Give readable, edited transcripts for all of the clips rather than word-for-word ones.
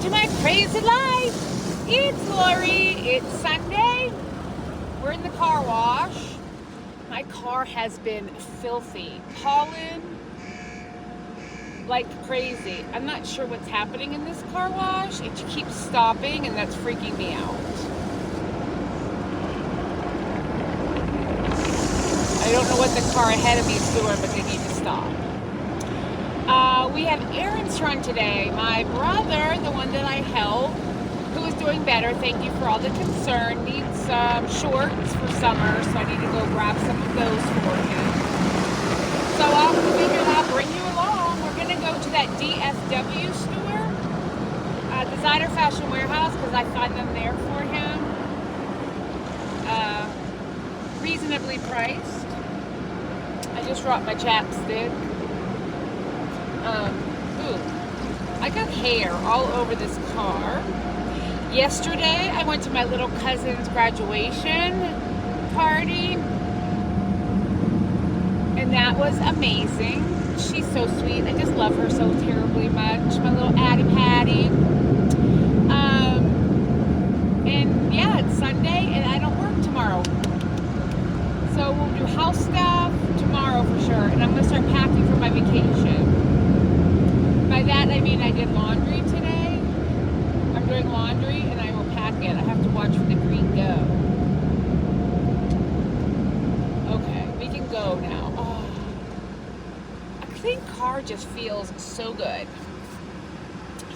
to my crazy life. It's Lori. It's Sunday. We're in the car wash. My car has been filthy. Pollen like crazy. I'm not sure what's happening in this car wash. It keeps stopping and that's freaking me out. I don't know what the car ahead of me is doing, but they need to stop. We have errands to run today. My brother, the one that I help, who is doing better, thank you for all the concern, needs some shorts for summer, so I need to go grab some of those for him. So I'll figure it out, bring you along. We're going to go to that DFW store, Designer Fashion Warehouse, because I find them there for him. Reasonably priced. I just dropped my chapstick. I got hair all over this car. Yesterday, I went to my little cousin's graduation party, and that was amazing. She's so sweet. I just love her so terribly much. My little Addie Patty. And yeah, it's Sunday, and I don't work tomorrow. So we'll do house stuff tomorrow for sure, and I'm going to start packing for my vacation. By that, I mean I did laundry today. I'm doing laundry, and I will pack it. I have to watch for the green go. Okay, we can go now. Oh, a clean car just feels so good.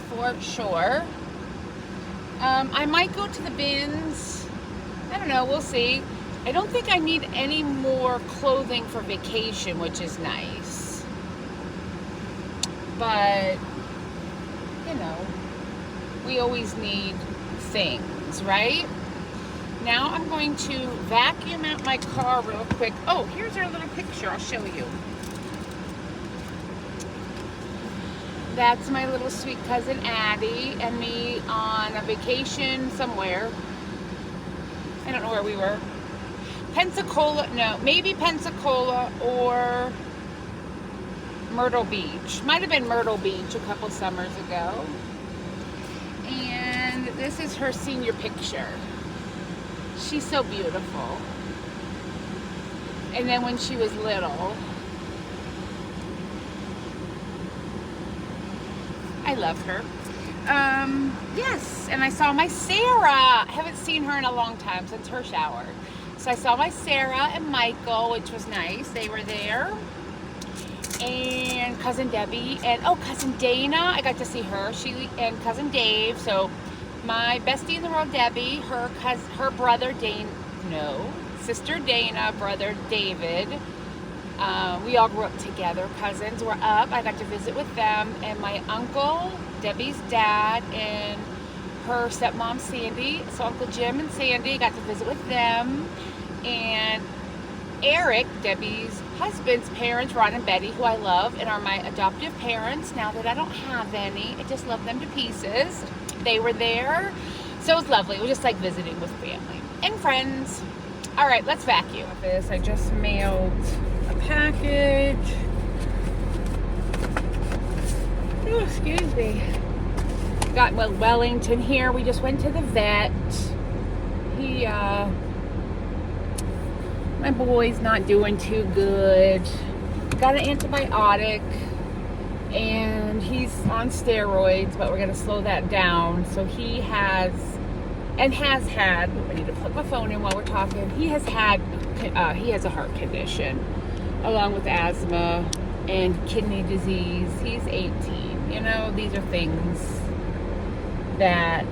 For sure. I might go to the bins. I don't know, we'll see. I don't think I need any more clothing for vacation, which is nice. But, you know, we always need things, right? Now I'm going to vacuum out my car real quick. Oh, here's our little picture. I'll show you. That's my little sweet cousin Addie and me on a vacation somewhere. I don't know where we were. Pensacola, no, maybe Pensacola or Myrtle Beach. Might have been Myrtle Beach a couple summers ago. And this is her senior picture. She's so beautiful. And then when she was little, I love her. Yes, and I saw my Sarah. I haven't seen her in a long time since her shower. So I saw my Sarah and Michael, which was nice. They were there. And cousin Debbie and cousin Dana, I got to see her. She and cousin Dave. So my bestie in the world, Debbie, her brother sister Dana, brother David. We all grew up together. Cousins were up. I got to visit with them, and my uncle, Debbie's dad, and her stepmom Sandy. So Uncle Jim and Sandy got to visit with them, and Eric, Debbie's husband's parents, Ron and Betty, who I love and are my adoptive parents now that I don't have any. I just love them to pieces. They were there. So it was lovely. It was just like visiting with family and friends. All right, let's vacuum. This, I just mailed a package. Oh, excuse me. Got Wellington here. We just went to the vet. My boy's not doing too good. Got an antibiotic, and he's on steroids, but we're going to slow that down. So he has had, I need to plug my phone in while we're talking. He has a heart condition, along with asthma and kidney disease. He's 18. You know, these are things that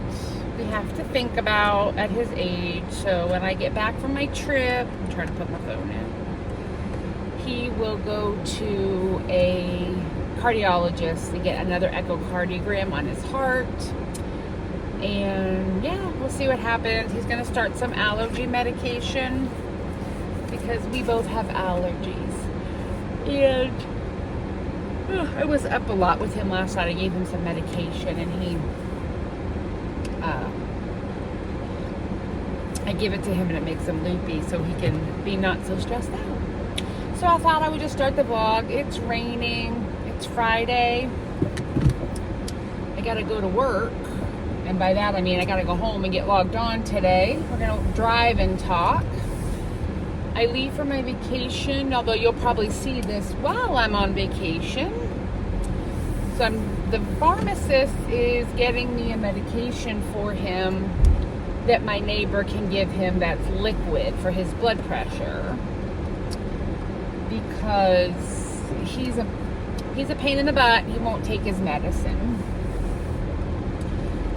we have to think about at his age. So when I get back from my trip, I'm trying to put my phone in, he will go to a cardiologist to get another echocardiogram on his heart. And yeah, we'll see what happens. He's going to start some allergy medication because we both have allergies. And I was up a lot with him last night. I gave him some medication, and I give it to him and it makes him loopy so he can be not so stressed out. So I thought I would just start the vlog. It's raining. It's Friday. I gotta go to work. And by that I mean I gotta go home and get logged on today. We're gonna drive and talk. I leave for my vacation, although you'll probably see this while I'm on vacation. So the pharmacist is getting me a medication for him that my neighbor can give him that's liquid for his blood pressure, because he's a pain in the butt. He won't take his medicine.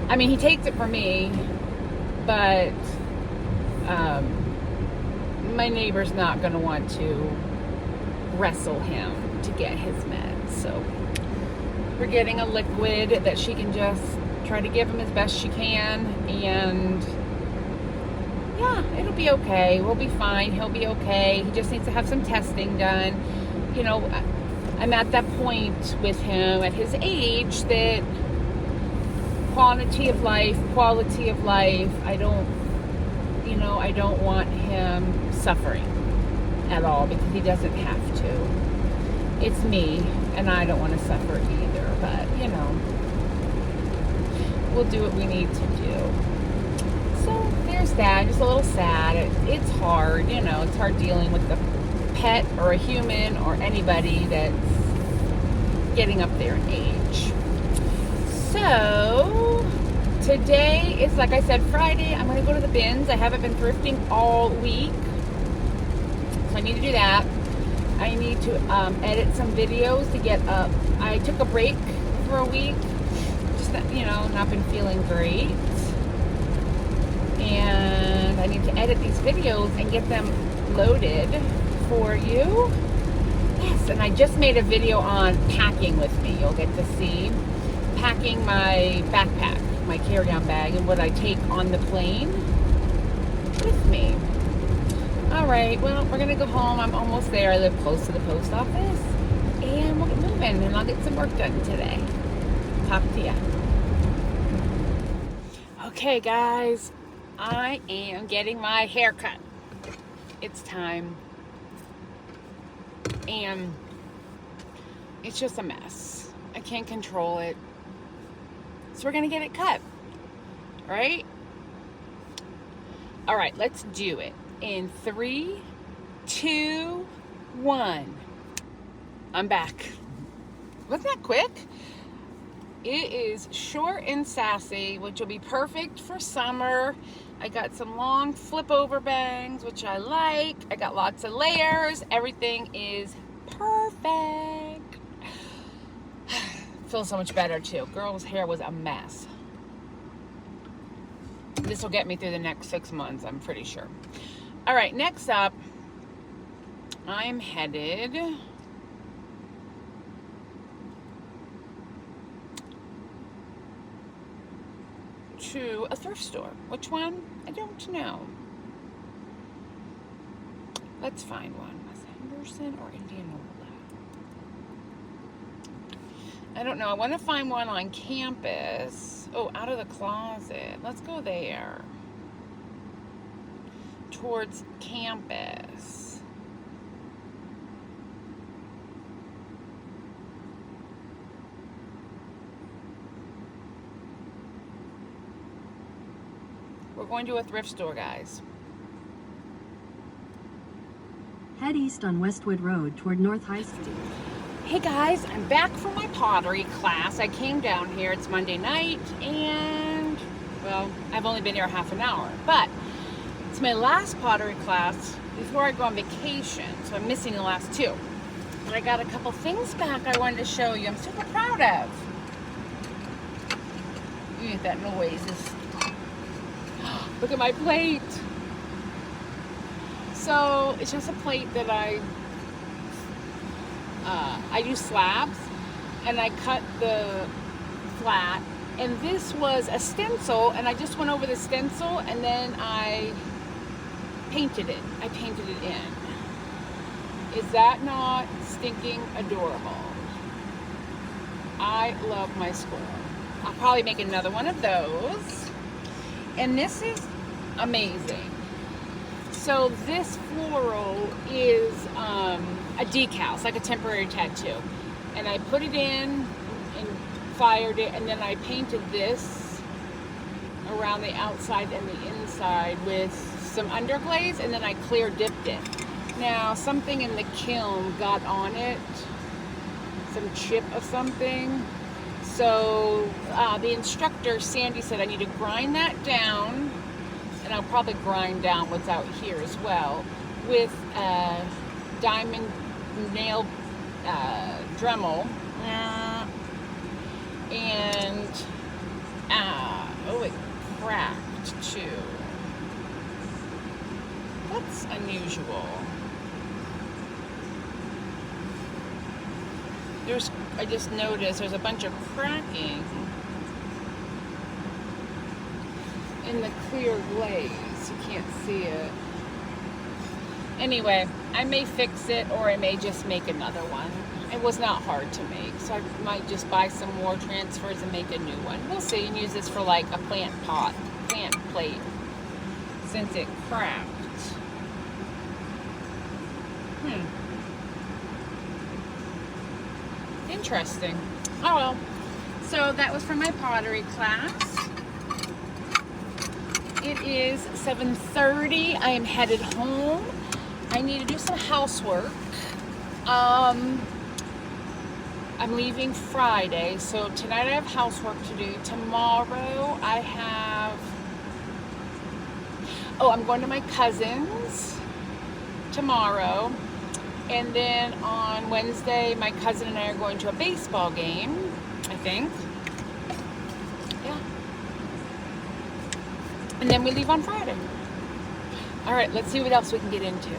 I mean, he takes it for me, but my neighbor's not going to want to wrestle him to get his meds. So we're getting a liquid that she can just try to give him as best she can, and yeah, it'll be okay. We'll be fine. He'll be okay. He just needs to have some testing done. You know, I'm at that point with him at his age that quality of life, I don't want him suffering at all, because he doesn't have to. It's me, and I don't want to suffer either, but you know, we'll do what we need to do. So there's that. Just a little sad. It's hard, you know, it's hard dealing with a pet or a human or anybody that's getting up there in age. So today is, like I said, Friday. I'm going to go to the bins. I haven't been thrifting all week, so I need to do that. I need to edit some videos to get up. I took a break for a week, just not been feeling great, and I need to edit these videos and get them loaded for you. Yes, and I just made a video on packing with me. You'll get to see packing my backpack, my carry-on bag, and what I take on the plane with me. All right, well, we're gonna go home. I'm almost there. I live close to the post office, and we'll get moving, and I'll get some work done today. Talk to ya. Okay, guys, I am getting my hair cut. It's time, and it's just a mess. I can't control it, so we're gonna get it cut, right? All right, let's do it. In 3, 2, 1. I'm back. Wasn't that quick? It is short and sassy, which will be perfect for summer. I got some long flip over bangs, which I like. I got lots of layers. Everything is perfect. Feels so much better too. Girl's hair was a mess. This will get me through the next 6 months, I'm pretty sure. All right, next up, I'm headed to a thrift store. Which one? I don't know. Let's find one. Was it Henderson or Indianola? I don't know. I want to find one on campus. Oh, out of the closet. Let's go there. Towards campus. We're going to a thrift store, guys. Head east on Westwood Road toward North High Street. Hey guys, I'm back from my pottery class. I came down here. It's Monday night, and well, I've only been here half an hour, but it's my last pottery class before I go on vacation, so I'm missing the last two. But I got a couple things back I wanted to show you. I'm super proud of. You get that noise. Look at my plate. So it's just a plate that I use slabs, and I cut the flat, and this was a stencil, and I just went over the stencil, and then I painted it. I painted it in. Is that not stinking adorable? I love my school. I'll probably make another one of those. And this is amazing. So this floral is a decal. It's like a temporary tattoo. And I put it in and fired it, and then I painted this around the outside and the inside with some underglaze, and then I clear dipped it. Now, something in the kiln got on it, some chip of something. So the instructor, Sandy, said I need to grind that down, and I'll probably grind down what's out here as well, with diamond nail Dremel. And, oh, it cracked too. That's unusual. I just noticed there's a bunch of cracking in the clear glaze. You can't see it. Anyway, I may fix it, or I may just make another one. It was not hard to make, so I might just buy some more transfers and make a new one. We'll see, and use this for like a plant plate, since it cracked. Interesting. Oh well. So that was from my pottery class. It is 7:30. I am headed home. I need to do some housework. I'm leaving Friday, so tonight I have housework to do. Tomorrow I have... Oh, I'm going to my cousin's tomorrow. And then on Wednesday, my cousin and I are going to a baseball game, I think. Yeah. And then we leave on Friday. All right, let's see what else we can get into.